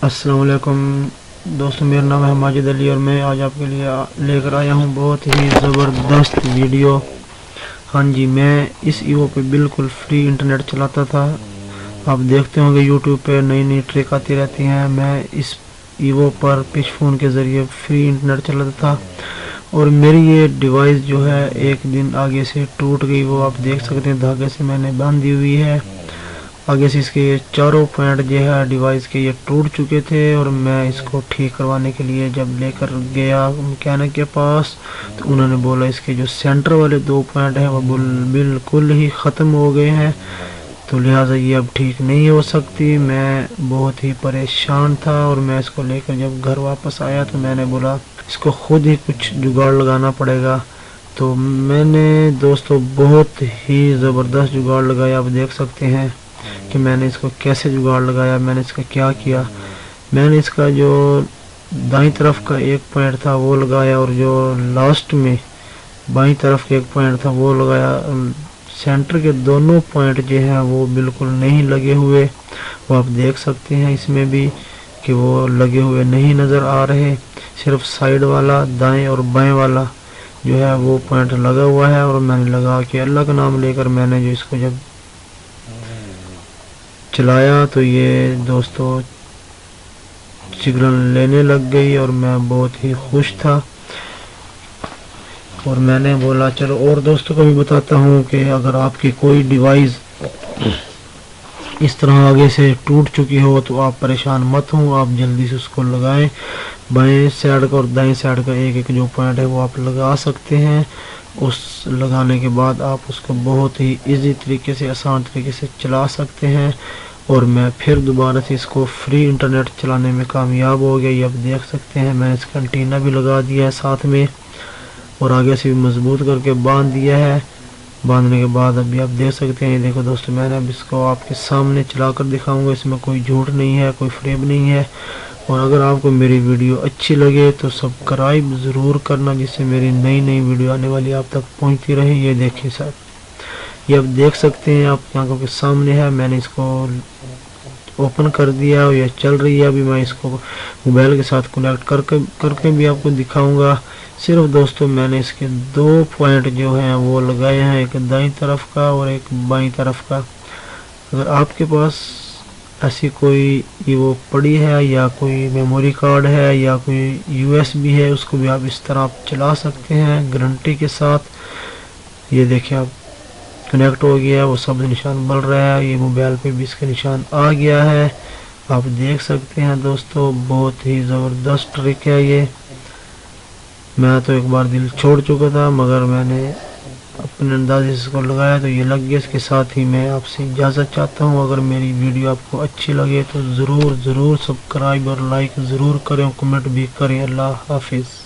السلام علیکم دوستوں، میرا نام ہے ماجد علی اور میں آج آپ کے لیے لے کر آیا ہوں بہت ہی زبردست ویڈیو۔ ہاں جی، میں اس ایوو پہ بالکل فری انٹرنیٹ چلاتا تھا۔ آپ دیکھتے ہوں گے یوٹیوب پہ نئی نئی ٹرک آتی رہتی ہیں۔ میں اس ایوو پر پچ فون کے ذریعے فری انٹرنیٹ چلاتا تھا اور میری یہ ڈیوائس جو ہے ایک دن آگے سے ٹوٹ گئی۔ وہ آپ دیکھ سکتے ہیں دھاگے سے میں نے باندھی ہوئی ہے۔ آگے سے اس کے یہ چاروں پوائنٹ جو ہے ڈیوائس کے یہ ٹوٹ چکے تھے اور میں اس کو ٹھیک کروانے کے لیے جب لے کر گیا میکینک کے پاس تو انہوں نے بولا اس کے جو سینٹر والے 2 پوائنٹ ہیں وہ بالکل ہی ختم ہو گئے ہیں، تو لہٰذا یہ اب ٹھیک نہیں ہو سکتی۔ میں بہت ہی پریشان تھا اور میں اس کو لے کر جب گھر واپس آیا تو میں نے بولا اس کو خود ہی کچھ جگاڑ لگانا پڑے گا۔ تو میں نے دوستو بہت ہی زبردست جگاڑ لگایا۔ آپ دیکھ سکتے ہیں کہ میں نے اس کو کیسے جگاڑ لگایا، میں نے اس کا کیا کیا۔ میں نے اس کا جو دائیں طرف کا ایک پوائنٹ تھا وہ لگایا اور جو لاسٹ میں بائیں طرف کا ایک پوائنٹ تھا وہ لگایا۔ سینٹر کے دونوں پوائنٹ جو ہیں وہ بالکل نہیں لگے ہوئے، وہ آپ دیکھ سکتے ہیں اس میں بھی کہ وہ لگے ہوئے نہیں نظر آ رہے۔ صرف سائیڈ والا دائیں اور بائیں والا جو ہے وہ پوائنٹ لگا ہوا ہے اور میں نے لگا کے اللہ کا نام لے کر میں نے جو اس کو جب چلایا تو یہ دوستو سگنل لینے لگ گئی اور میں بہت ہی خوش تھا اور میں نے بولا چلو اور دوستوں کو بھی بتاتا ہوں کہ اگر آپ کی کوئی ڈیوائس اس طرح آگے سے ٹوٹ چکی ہو تو آپ پریشان مت ہوں، آپ جلدی سے اس کو لگائیں۔ بائیں سائیڈ کا اور دائیں سائیڈ کا ایک ایک جو پوائنٹ ہے وہ آپ لگا سکتے ہیں۔ اس لگانے کے بعد آپ اس کو بہت ہی ایزی طریقے سے آسان طریقے سے چلا سکتے ہیں اور میں پھر دوبارہ سے اس کو فری انٹرنیٹ چلانے میں کامیاب ہو گیا۔ یہ آپ دیکھ سکتے ہیں میں نے اس کا انٹینا بھی لگا دیا ہے ساتھ میں اور آگے سے بھی مضبوط کر کے باندھ دیا ہے۔ باندھنے کے بعد ابھی آپ دیکھ سکتے ہیں، دیکھو دوستو میں نے اب اس کو آپ کے سامنے چلا کر دکھاؤں گا، اس میں کوئی جھوٹ نہیں ہے، کوئی فریب نہیں ہے۔ اور اگر آپ کو میری ویڈیو اچھی لگے تو سبسکرائب ضرور کرنا جس سے میری نئی نئی ویڈیو آنے والی آپ تک پہنچتی رہے۔ یہ دیکھیں صاحب، یہ آپ دیکھ سکتے ہیں، آپ کی آنکھوں کے سامنے ہے۔ میں نے اس کو اوپن کر دیا اور یہ چل رہی ہے۔ ابھی میں اس کو موبائل کے ساتھ کنیکٹ کر کے بھی آپ کو دکھاؤں گا۔ صرف دوستو میں نے اس کے 2 پوائنٹ جو ہیں وہ لگائے ہیں، ایک دائیں طرف کا اور ایک بائیں طرف کا۔ اگر آپ کے پاس ایسی کوئی ایوو پڑی ہے یا کوئی میموری کارڈ ہے یا کوئی USB ہے، اس کو بھی آپ اس طرح چلا سکتے ہیں گارنٹی کے ساتھ۔ یہ دیکھیں آپ کنیکٹ ہو گیا ہے، وہ سب نشان بل رہا ہے، یہ موبائل پہ بھی اس کا نشان آ گیا ہے۔ آپ دیکھ سکتے ہیں دوستو بہت ہی زبردست ٹرک ہے یہ۔ میں تو ایک بار دل چھوڑ چکا تھا مگر میں نے اپنے انداز سے اس کو لگایا تو یہ لگ گیا۔ اس کے ساتھ ہی میں آپ سے اجازت چاہتا ہوں، اگر میری ویڈیو آپ کو اچھی لگے تو ضرور سبسکرائب اور لائک ضرور کریں، کمنٹ بھی کریں۔ اللہ حافظ۔